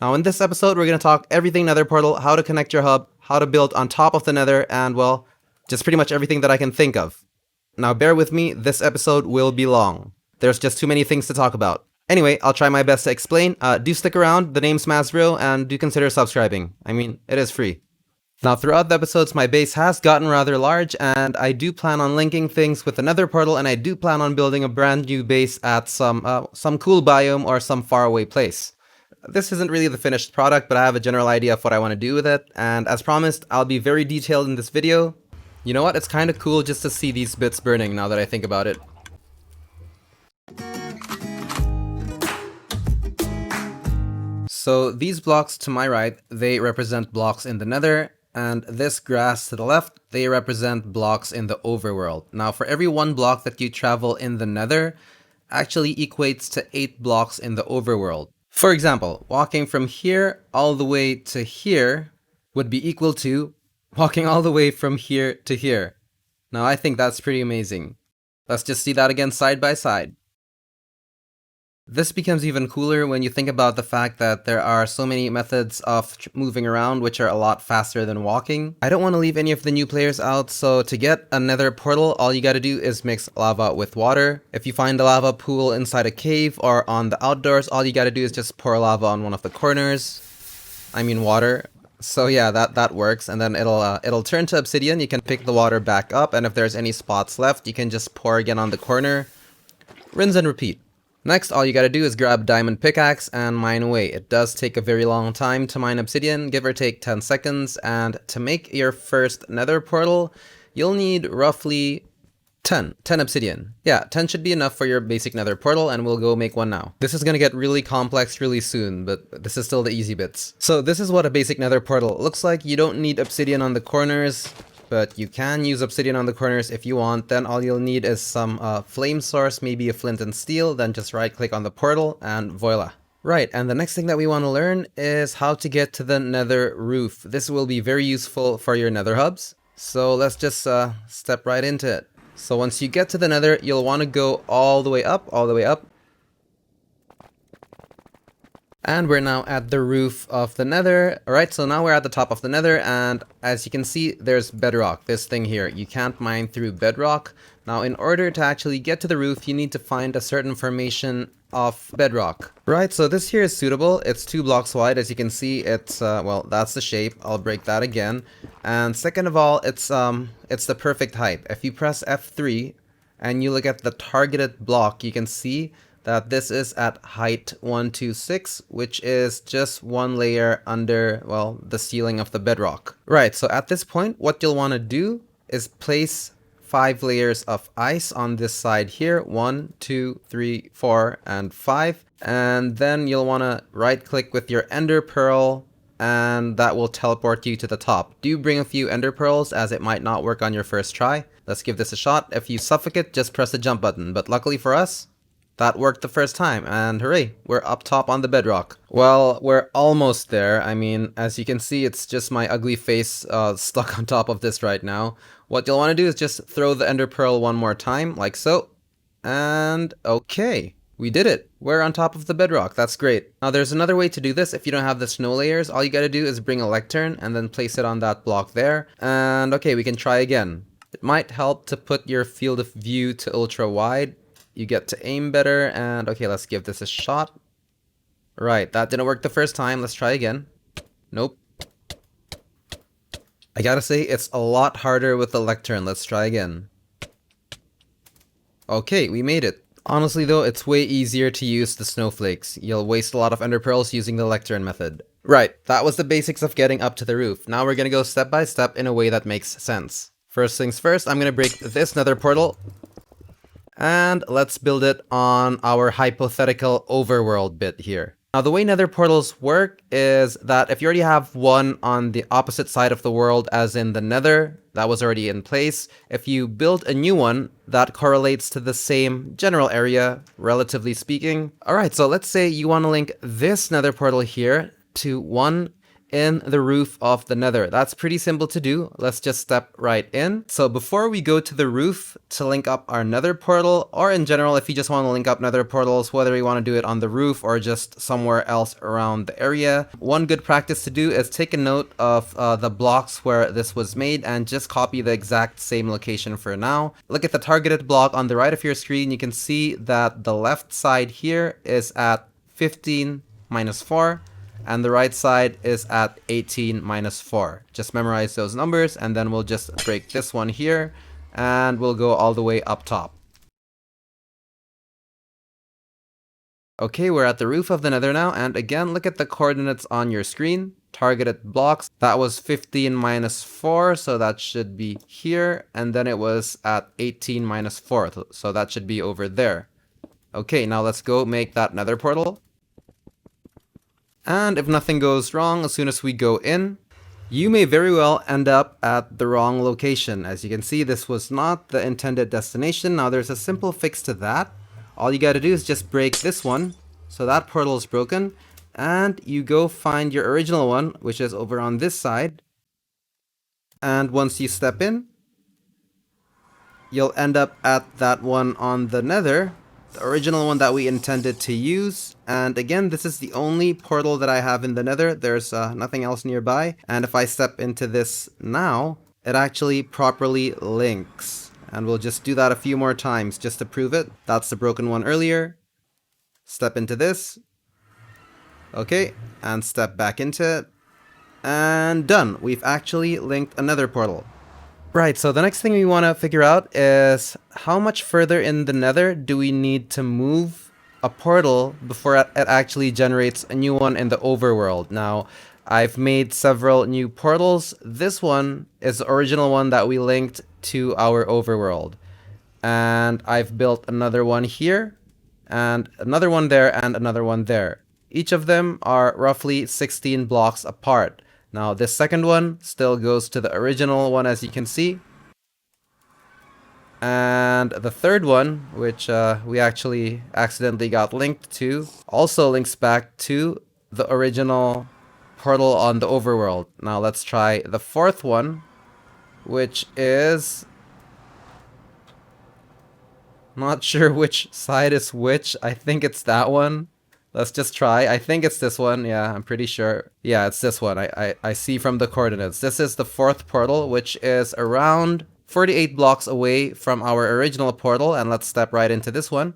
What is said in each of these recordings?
Now in this episode, we're going to talk everything Nether Portal, how to connect your hub, how to build on top of the Nether, and well, just pretty much everything that I can think of. Now bear with me, this episode will be long. There's just too many things to talk about. Anyway, I'll try my best to explain. Do stick around, the name's Masbro, and do consider subscribing. I mean, it is free. Now throughout the episodes, my base has gotten rather large, and I do plan on linking things with the Nether Portal, and I do plan on building a brand new base at some cool biome or some faraway place. This isn't really the finished product, but I have a general idea of what I want to do with it, and as promised, I'll be very detailed in this video. You know what, it's kind of cool just to see these bits burning now that I think about it. So these blocks to my right, they represent blocks in the Nether, and this grass to the left, they represent blocks in the overworld. Now for every 1 block that you travel in the Nether, actually equates to 8 blocks in the overworld. For example, walking from here all the way to here would be equal to walking all the way from here to here. Now I think that's pretty amazing. Let's just see that again side by side. This becomes even cooler when you think about the fact that there are so many methods of moving around which are a lot faster than walking. I don't want to leave any of the new players out, so to get a Nether portal, all you gotta do is mix lava with water. If you find a lava pool inside a cave or on the outdoors, all you gotta do is just pour lava on one of the corners. I mean water. So yeah, that works, and then it'll turn to obsidian. You can pick the water back up, and if there's any spots left, you can just pour again on the corner. Rinse and repeat. Next, all you gotta do is grab diamond pickaxe and mine away. It does take a very long time to mine obsidian, give or take 10 seconds, and to make your first Nether portal, you'll need roughly 10 obsidian. Yeah, 10 should be enough for your basic Nether portal, and we'll go make one now. This is gonna get really complex really soon, but this is still the easy bits. So this is what a basic Nether portal looks like. You don't need obsidian on the corners, but you can use obsidian on the corners if you want. Then all you'll need is some flame source, maybe a flint and steel, then just right click on the portal and voila. Right, and the next thing that we want to learn is how to get to the Nether roof. This will be very useful for your Nether hubs. So let's just step right into it. So once you get to the Nether, you'll want to go all the way up, And we're now at the roof of the Nether. Alright, so now we're at the top of the Nether, and as you can see, there's bedrock, this thing here. You can't mine through bedrock. Now in order to actually get to the roof, you need to find a certain formation of bedrock. Right, so this here is suitable. It's 2 blocks wide. As you can see, it's, well, that's the shape. I'll break that again. And second of all, it's the perfect height. If you press F3 and you look at the targeted block, you can see that this is at height 126, which is just 1 layer under, well, the ceiling of the bedrock. Right, so at this point, what you'll want to do is place 5 layers of ice on this side here. 1, 2, 3, 4, and 5. And then you'll want to right click with your ender pearl, and that will teleport you to the top. Do bring a few ender pearls, as it might not work on your first try. Let's give this a shot. If you suffocate, just press the jump button. But luckily for us, that worked the first time, and hooray, we're up top on the bedrock. Well, we're almost there. I mean, as you can see, it's just my ugly face stuck on top of this right now. What you'll want to do is just throw the ender pearl one more time, like so. And okay, we did it. We're on top of the bedrock. That's great. Now there's another way to do this. If you don't have the snow layers, all you gotta do is bring a lectern and then place it on that block there. And okay, we can try again. It might help to put your field of view to ultra wide. You get to aim better, and okay, let's give this a shot. Right, that didn't work the first time. Let's try again. Nope. I gotta say, it's a lot harder with the lectern. Let's try again. Okay, we made it. Honestly though, it's way easier to use the snowflakes. You'll waste a lot of ender pearls using the lectern method. Right, that was the basics of getting up to the roof. Now we're gonna go step by step in a way that makes sense. First things first, I'm gonna break this Nether portal. And let's build it on our hypothetical overworld bit here. Now the way Nether portals work is that if you already have one on the opposite side of the world, as in the Nether, that was already in place, if you build a new one, that correlates to the same general area, relatively speaking. Alright, so let's say you want to link this Nether portal here to one in the roof of the Nether. That's pretty simple to do. Let's just step right in. So before we go to the roof to link up our Nether portal, or in general, if you just want to link up Nether portals, whether you want to do it on the roof or just somewhere else around the area, one good practice to do is take a note of the blocks where this was made and just copy the exact same location for now. Look at the targeted block on the right of your screen. You can see that the left side here is at 15 minus 4. And the right side is at 18 minus 4. Just memorize those numbers, and then we'll just break this one here, and we'll go all the way up top. Okay, we're at the roof of the Nether now, and again, look at the coordinates on your screen. Targeted blocks, that was 15 minus 4, so that should be here, and then it was at 18 minus 4, so that should be over there. Okay, now let's go make that Nether portal. And if nothing goes wrong as soon as we go in, you may very well end up at the wrong location. As you can see, this was not the intended destination. Now there's a simple fix to that. All you gotta do is just break this one, so that portal is broken, and you go find your original one, which is over on this side. And once you step in, you'll end up at that one on the Nether, the original one that we intended to use. And again, this is the only portal that I have in the Nether. There's nothing else nearby. And if I step into this now, it actually properly links. And we'll just do that a few more times just to prove it. That's the broken one earlier. Step into this. Okay, and step back into it. And done. We've actually linked another portal. Right, so the next thing we want to figure out is how much further in the Nether do we need to move a portal before it actually generates a new one in the overworld. Now, I've made several new portals. This one is the original one that we linked to our overworld. And I've built another one here, and another one there, and another one there. Each of them are roughly 16 blocks apart. Now this second one still goes to the original one, as you can see. And the third one, which we actually accidentally got linked to, also links back to the original portal on the overworld. Now let's try the fourth one, which is... not sure which side is which. I think it's that one. Let's just try. I think it's this one. Yeah, I'm pretty sure. Yeah, it's this one. I see from the coordinates. This is the fourth portal, which is around 48 blocks away from our original portal. And let's step right into this one.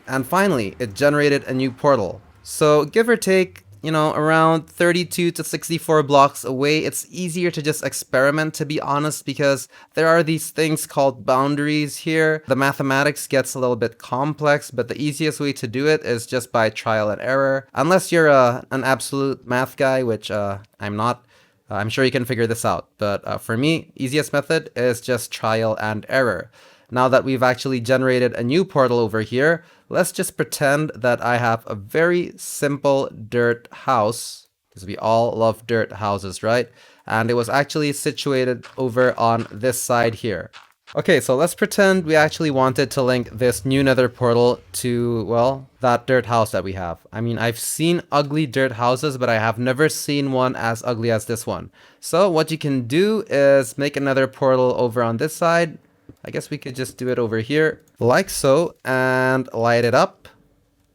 And finally, it generated a new portal. So give or take, you know, around 32 to 64 blocks away. It's easier to just experiment, to be honest, because there are these things called boundaries here. The mathematics gets a little bit complex, but the easiest way to do it is just by trial and error. Unless you're an absolute math guy, which I'm not. I'm sure you can figure this out. But for me, easiest method is just trial and error. Now that we've actually generated a new portal over here, let's just pretend that I have a very simple dirt house, because we all love dirt houses, right? And it was actually situated over on this side here. Okay, so let's pretend we actually wanted to link this new Nether portal to, well, that dirt house that we have. I mean, I've seen ugly dirt houses, but I have never seen one as ugly as this one. So what you can do is make another portal over on this side. I guess we could just do it over here, like so, and light it up.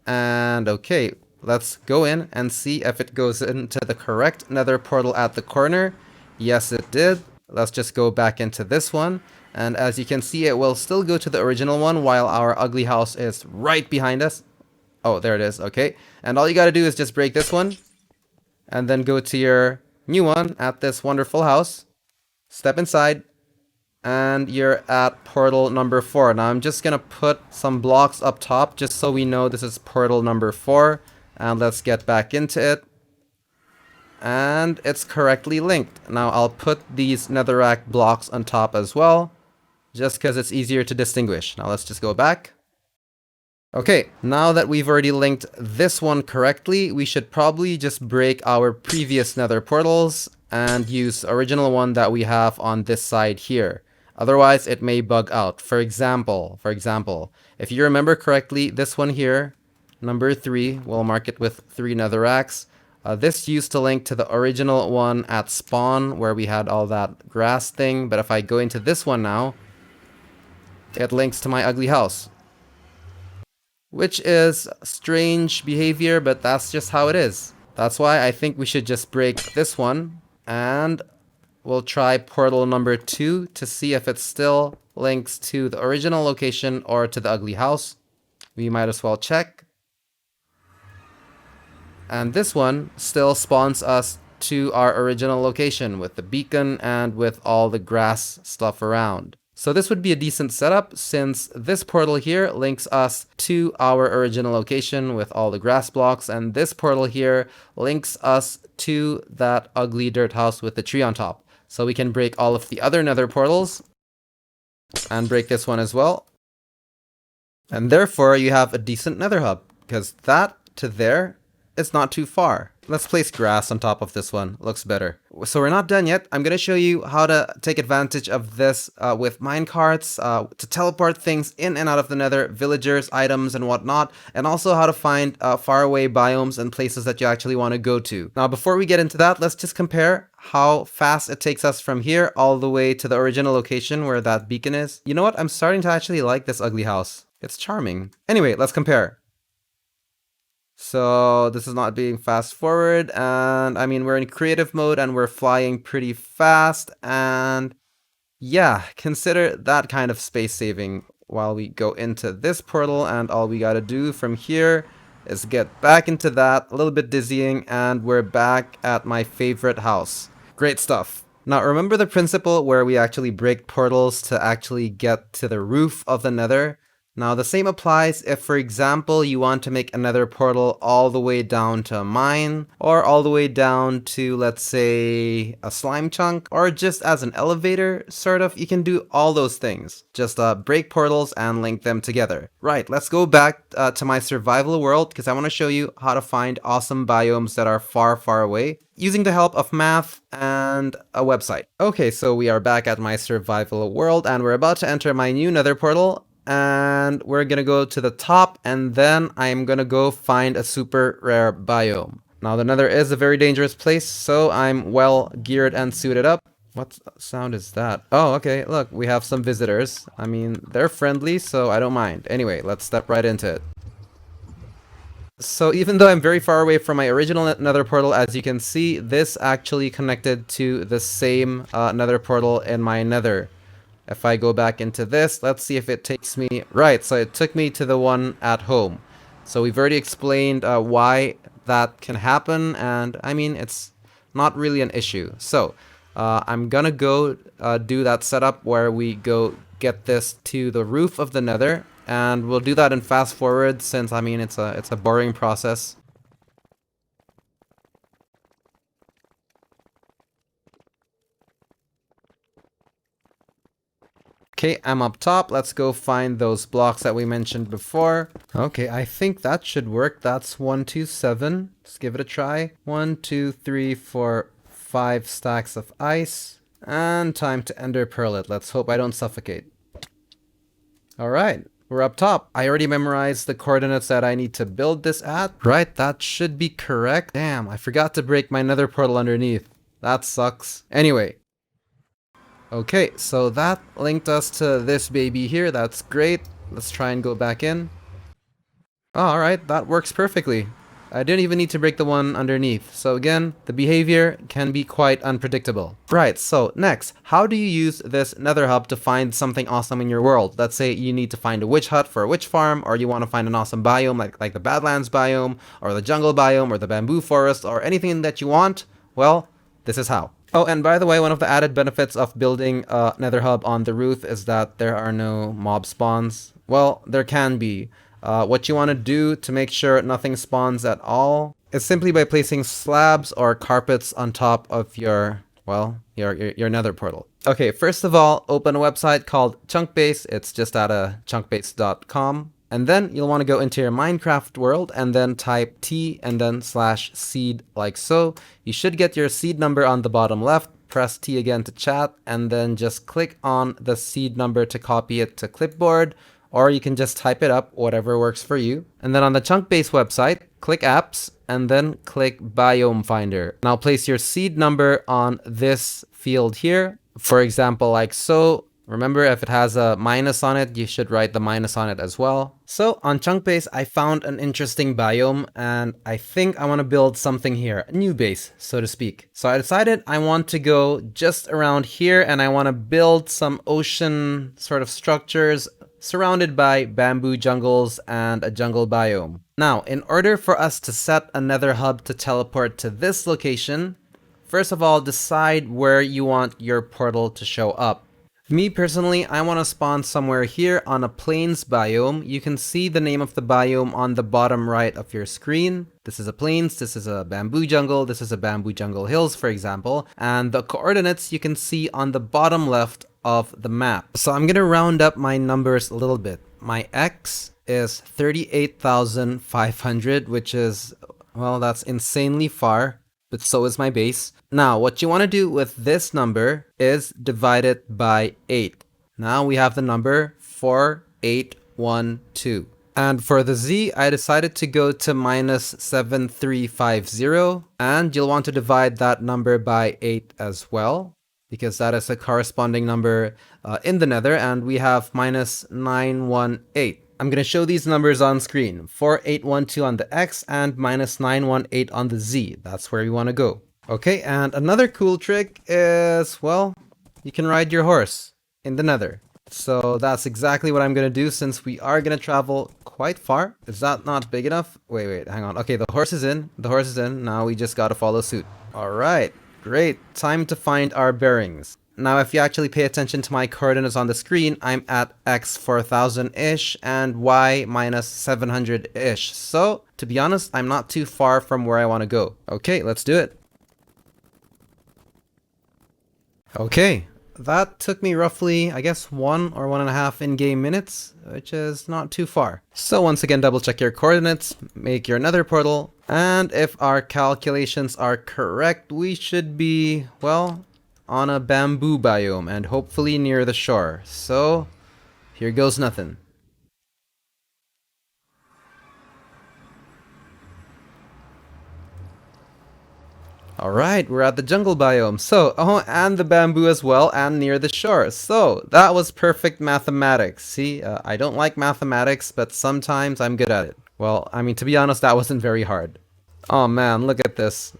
And okay, let's go in and see if it goes into the correct Nether portal at the corner. Yes, it did. Let's just go back into this one. And as you can see, it will still go to the original one while our ugly house is right behind us. Oh, there it is. Okay. And all you got to do is just break this one and then go to your new one at this wonderful house. Step inside. And you're at portal number 4. Now I'm just gonna put some blocks up top just so we know this is portal number 4. And let's get back into it. And it's correctly linked. Now I'll put these netherrack blocks on top as well, just because it's easier to distinguish. Now let's just go back. Okay, now that we've already linked this one correctly, we should probably just break our previous nether portals and use the original one that we have on this side here. Otherwise, it may bug out. For example, if you remember correctly, this one here, number 3, we'll mark it with 3 netherracks. This used to link to the original one at spawn where we had all that grass thing, but if I go into this one now, it links to my ugly house. Which is strange behavior, but that's just how it is. That's why I think we should just break this one, and we'll try portal number 2 to see if it still links to the original location or to the ugly house. We might as well check. And this one still spawns us to our original location with the beacon and with all the grass stuff around. So this would be a decent setup since this portal here links us to our original location with all the grass blocks, and this portal here links us to that ugly dirt house with the tree on top. So we can break all of the other nether portals and break this one as well. And therefore you have a decent nether hub, because that to there is not too far. Let's place grass on top of this one. Looks better. So we're not done yet. I'm going to show you how to take advantage of this with minecarts to teleport things in and out of the nether, villagers, items, and whatnot, and also how to find faraway biomes and places that you actually want to go to. Now, before we get into that, let's just compare how fast it takes us from here all the way to the original location where that beacon is. You know what? I'm starting to actually like this ugly house. It's charming. Anyway, let's compare. So this is not being fast forward, and I mean, we're in creative mode and we're flying pretty fast, and yeah, consider that kind of space saving while we go into this portal, and all we gotta do from here is get back into that, a little bit dizzying, and we're back at my favorite house. Great stuff. Now remember the principle where we actually break portals to actually get to the roof of the nether? Now the same applies if, for example, you want to make another portal all the way down to a mine, or all the way down to, let's say, a slime chunk, or just as an elevator, sort of. You can do all those things. Just break portals and link them together. Right, let's go back to my survival world, because I want to show you how to find awesome biomes that are far, far away, using the help of math and a website. Okay, so we are back at my survival world, and we're about to enter my new nether portal. And we're gonna go to the top, and then I'm gonna go find a super rare biome. Now the nether is a very dangerous place, so I'm well geared and suited up. What sound is that? Oh, okay, look, we have some visitors. I mean, they're friendly, so I don't mind. Anyway, let's step right into it. So even though I'm very far away from my original nether portal, as you can see, this actually connected to the same nether portal in my nether. If I go back into this, let's see if it takes me... Right, so it took me to the one at home. So we've already explained why that can happen, and I mean, it's not really an issue. So I'm gonna go do that setup where we go get this to the roof of the nether, and we'll do that in fast forward since, I mean, it's a boring process. Okay, I'm up top. Let's go find those blocks that we mentioned before. Okay, I think that should work. That's 1, 2, 7. Let's give it a try. 1, 2, 3, 4, 5 stacks of ice. And time to ender pearl it. Let's hope I don't suffocate. Alright, we're up top. I already memorized the coordinates that I need to build this at. Right, that should be correct. Damn, I forgot to break my nether portal underneath. That sucks. Anyway. Okay, so that linked us to this baby here. That's great. Let's try and go back in. Oh, alright, that works perfectly. I didn't even need to break the one underneath. So again, the behavior can be quite unpredictable. Right, so next, how do you use this nether hub to find something awesome in your world? Let's say you need to find a witch hut for a witch farm, or you want to find an awesome biome like the Badlands biome, or the jungle biome, or the bamboo forest, or anything that you want. Well, this is how. Oh, and by the way, one of the added benefits of building a nether hub on the roof is that there are no mob spawns. Well, there can be. What you want to do to make sure nothing spawns at all is simply by placing slabs or carpets on top of your, well, your nether portal. Okay, first of all, open a website called Chunkbase. It's just at chunkbase.com. And then you'll want to go into your Minecraft world and then type T and then /seed like so. You should get your seed number on the bottom left. Press T again to chat, and then just click on the seed number to copy it to clipboard, or you can just type it up, whatever works for you. And then on the Chunkbase website, click Apps, and then click Biome Finder. Now place your seed number on this field here, for example, like so. Remember, if it has a minus on it, you should write the minus on it as well. So on Chunkbase, I found an interesting biome, and I think I want to build something here, a new base, so to speak. So I decided I want to go just around here, and I want to build some ocean sort of structures surrounded by bamboo jungles and a jungle biome. Now, in order for us to set a Nether Hub to teleport to this location, first of all, decide where you want your portal to show up. Me personally, I want to spawn somewhere here on a plains biome. You can see the name of the biome on the bottom right of your screen. This is a plains, this is a bamboo jungle, this is a bamboo jungle hills, for example. And the coordinates you can see on the bottom left of the map. So I'm going to round up my numbers a little bit. My X is 38,500, which is, well, that's insanely far. But so is my base. Now, what you want to do with this number is divide it by 8. Now we have the number 4812. And for the Z, I decided to go to minus 7350. And you'll want to divide that number by 8 as well, because that is a corresponding number in the Nether, and we have minus 918. I'm going to show these numbers on screen. 4812 on the X and minus 918 on the Z. That's where you want to go. Okay, and another cool trick is, well, you can ride your horse in the Nether. So that's exactly what I'm going to do, since we are going to travel quite far. Is that not big enough? Wait, hang on. Okay, the horse is in. The horse is in. Now we just got to follow suit. All right, great. Time to find our bearings. Now, if you actually pay attention to my coordinates on the screen, I'm at X 4000-ish and Y minus 700-ish. So, to be honest, I'm not too far from where I want to go. Okay, let's do it. Okay, that took me roughly, I guess, 1 or 1.5 in-game minutes, which is not too far. So once again, double check your coordinates, make your nether portal, and if our calculations are correct, we should be, well, on a bamboo biome and hopefully near the shore. So here goes nothing. Alright, we're at the jungle biome. So, and the bamboo as well, and near the shore. So, that was perfect mathematics. See, I don't like mathematics, but sometimes I'm good at it. Well, I mean, to be honest, that wasn't very hard. Oh man, look at this.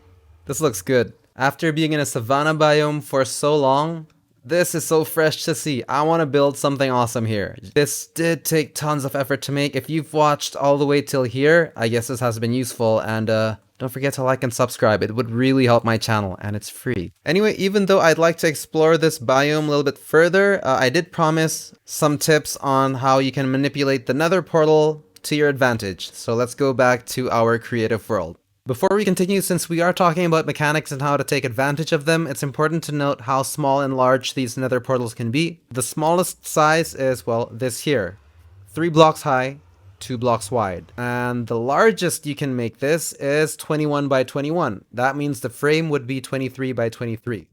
This looks good. After being in a savanna biome for so long, this is so fresh to see. I want to build something awesome here. This did take tons of effort to make. If you've watched all the way till here, I guess this has been useful, and don't forget to like and subscribe. It would really help my channel, and it's free. Anyway, even though I'd like to explore this biome a little bit further, I did promise some tips on how you can manipulate the nether portal to your advantage. So let's go back to our creative world. Before we continue, since we are talking about mechanics and how to take advantage of them, it's important to note how small and large these nether portals can be. The smallest size is, well, this here. 3 blocks high, 2 blocks wide. And the largest you can make this is 21 by 21. That means the frame would be 23 by 23.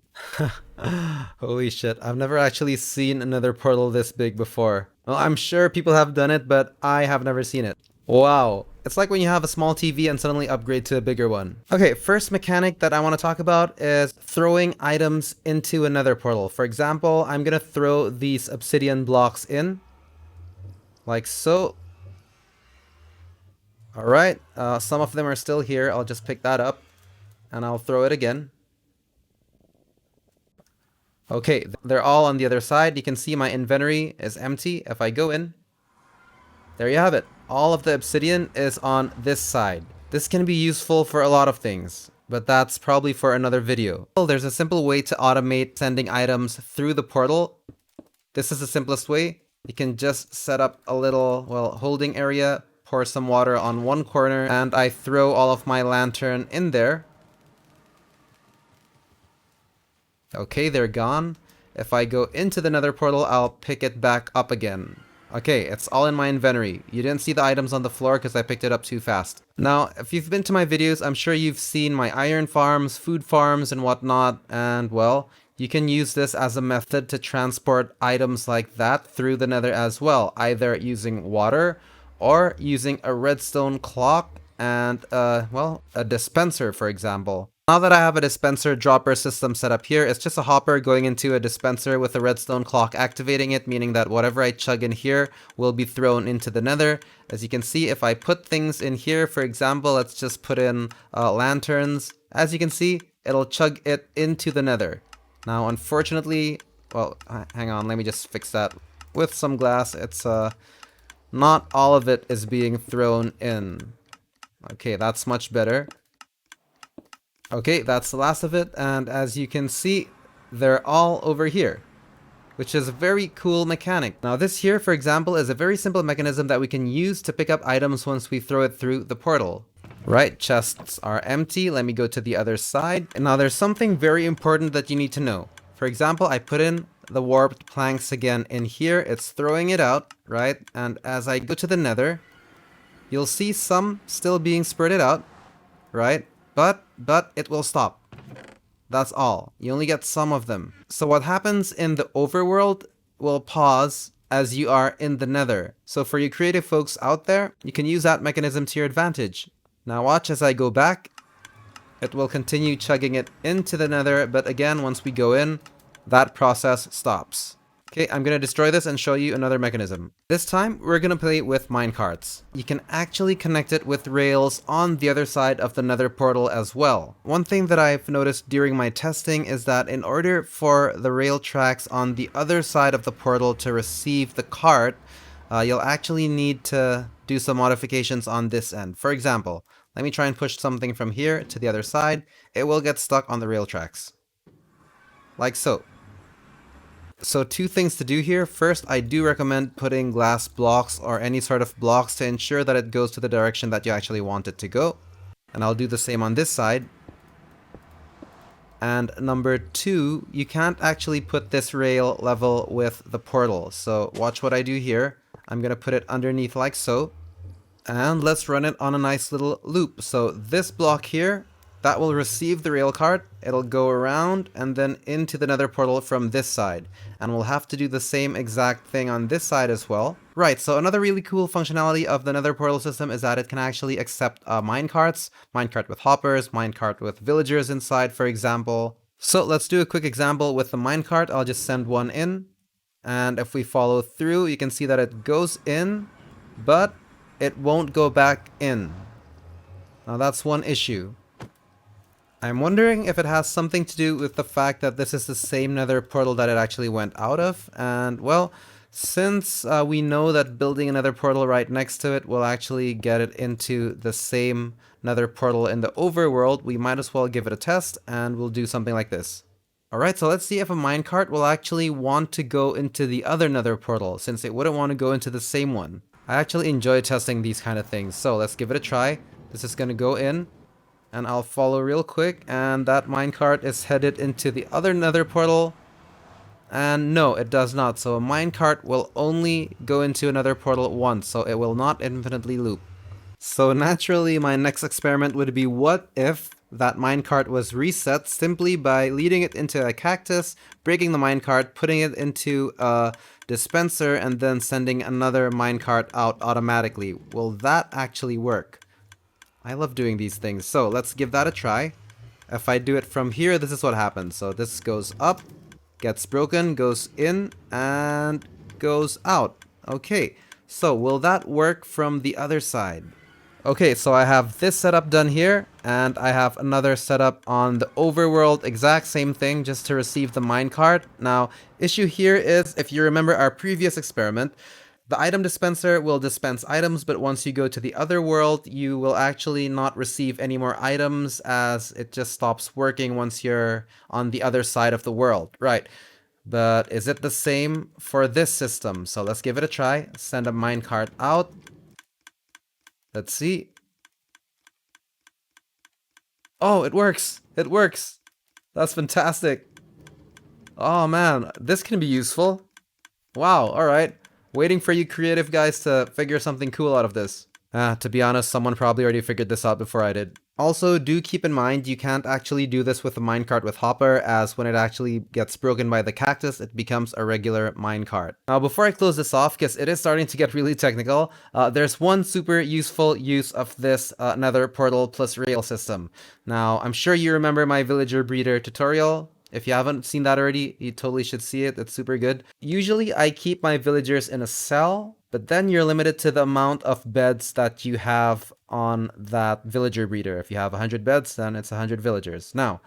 Holy shit, I've never actually seen another portal this big before. Well, I'm sure people have done it, but I have never seen it. Wow. It's like when you have a small TV and suddenly upgrade to a bigger one. Okay, first mechanic that I want to talk about is throwing items into a nether portal. For example, I'm going to throw these obsidian blocks in. Like so. Alright, some of them are still here. I'll just pick that up and I'll throw it again. Okay, they're all on the other side. You can see my inventory is empty. If I go in, there you have it. All of the obsidian is on this side. This can be useful for a lot of things, but that's probably for another video. Well, there's a simple way to automate sending items through the portal. This is the simplest way. You can just set up a little, well, holding area, pour some water on one corner, and I throw all of my lantern in there. Okay, they're gone. If I go into the nether portal, I'll pick it back up again. Okay, it's all in my inventory. You didn't see the items on the floor because I picked it up too fast. Now, if you've been to my videos, I'm sure you've seen my iron farms, food farms, and whatnot, and well, you can use this as a method to transport items like that through the nether as well, either using water or using a redstone clock and, well, a dispenser, for example. Now that I have a dispenser dropper system set up here, it's just a hopper going into a dispenser with a redstone clock activating it, meaning that whatever I chug in here will be thrown into the nether. As you can see, if I put things in here, for example, let's just put in lanterns. As you can see, it'll chug it into the nether. Now, unfortunately, well, hang on, let me just fix that. With some glass, it's not all of it is being thrown in. Okay, that's much better. Okay, that's the last of it, and as you can see, they're all over here, which is a very cool mechanic. Now this here, for example, is a very simple mechanism that we can use to pick up items once we throw it through the portal. Right, chests are empty. Let me go to the other side. And now there's something very important that you need to know. For example, I put in the warped planks again in here. It's throwing it out, right? And as I go to the nether, you'll see some still being spurted out, right? But it will stop. That's all. You only get some of them. So what happens in the overworld will pause as you are in the nether. So for you creative folks out there, you can use that mechanism to your advantage. Now watch as I go back. It will continue chugging it into the nether, but again, once we go in, that process stops. Okay, I'm going to destroy this and show you another mechanism. This time, we're going to play with minecarts. You can actually connect it with rails on the other side of the nether portal as well. One thing that I've noticed during my testing is that in order for the rail tracks on the other side of the portal to receive the cart, you'll actually need to do some modifications on this end. For example, let me try and push something from here to the other side. It will get stuck on the rail tracks. Like so. So two things to do here. First, I do recommend putting glass blocks or any sort of blocks to ensure that it goes to the direction that you actually want it to go. And I'll do the same on this side. And number two, you can't actually put this rail level with the portal. So watch what I do here. I'm going to put it underneath like so. And let's run it on a nice little loop. So this block here, that will receive the rail cart. It'll go around and then into the nether portal from this side. And we'll have to do the same exact thing on this side as well. Right, so another really cool functionality of the nether portal system is that it can actually accept minecarts. Minecart with hoppers, minecart with villagers inside, for example. So let's do a quick example with the minecart. I'll just send one in. And if we follow through, you can see that it goes in, but it won't go back in. Now that's one issue. I'm wondering if it has something to do with the fact that this is the same nether portal that it actually went out of. And well, since we know that building another portal right next to it will actually get it into the same nether portal in the overworld, we might as well give it a test and we'll do something like this. Alright, so let's see if a minecart will actually want to go into the other nether portal, since it wouldn't want to go into the same one. I actually enjoy testing these kind of things, so let's give it a try. This is going to go in, and I'll follow real quick, and that minecart is headed into the other nether portal. And no, it does not. So a minecart will only go into another portal once, so it will not infinitely loop. So naturally, my next experiment would be, what if that minecart was reset simply by leading it into a cactus, breaking the minecart, putting it into a dispenser, and then sending another minecart out automatically? Will that actually work? I love doing these things. So let's give that a try. If I do it from here, this is what happens. So this goes up, gets broken, goes in, and goes out. Okay, so will that work from the other side? Okay, so I have this setup done here, and I have another setup on the overworld, exact same thing, just to receive the minecart. Now, issue here is, if you remember our previous experiment, the item dispenser will dispense items, but once you go to the other world, you will actually not receive any more items, as it just stops working once you're on the other side of the world. Right. But is it the same for this system? So let's give it a try. Send a minecart out. Let's see. Oh, it works. It works. That's fantastic. Oh man, this can be useful. Wow, alright. Waiting for you creative guys to figure something cool out of this. To be honest, someone probably already figured this out before I did. Also, do keep in mind you can't actually do this with a minecart with hopper, as when it actually gets broken by the cactus, it becomes a regular minecart. Now, before I close this off, because it is starting to get really technical, there's one super useful use of this nether portal plus rail system. Now, I'm sure you remember my villager breeder tutorial. If you haven't seen that already, you totally should see it. It's super good. Usually, I keep my villagers in a cell, but then you're limited to the amount of beds that you have on that villager breeder. If you have 100 beds, then it's 100 villagers. Now,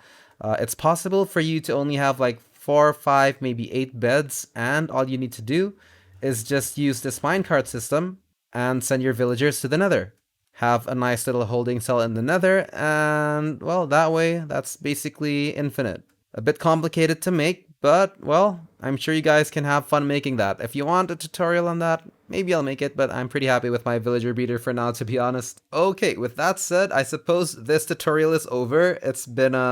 it's possible for you to only have like 4, 5, maybe 8 beds, and all you need to do is just use this minecart system and send your villagers to the nether. Have a nice little holding cell in the nether, and well, that way, that's basically infinite. A bit complicated to make, but well, I'm sure you guys can have fun making that. If you want a tutorial on that, maybe I'll make it, but I'm pretty happy with my villager breeder for now, to be honest. Okay, with that said, I suppose this tutorial is over. It's been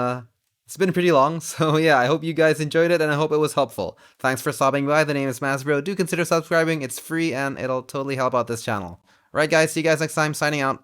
pretty long, so yeah, I hope you guys enjoyed it and I hope it was helpful. Thanks for stopping by. The name is Masbro. Do consider subscribing. It's free and it'll totally help out this channel. Alright guys, see you guys next time. Signing out.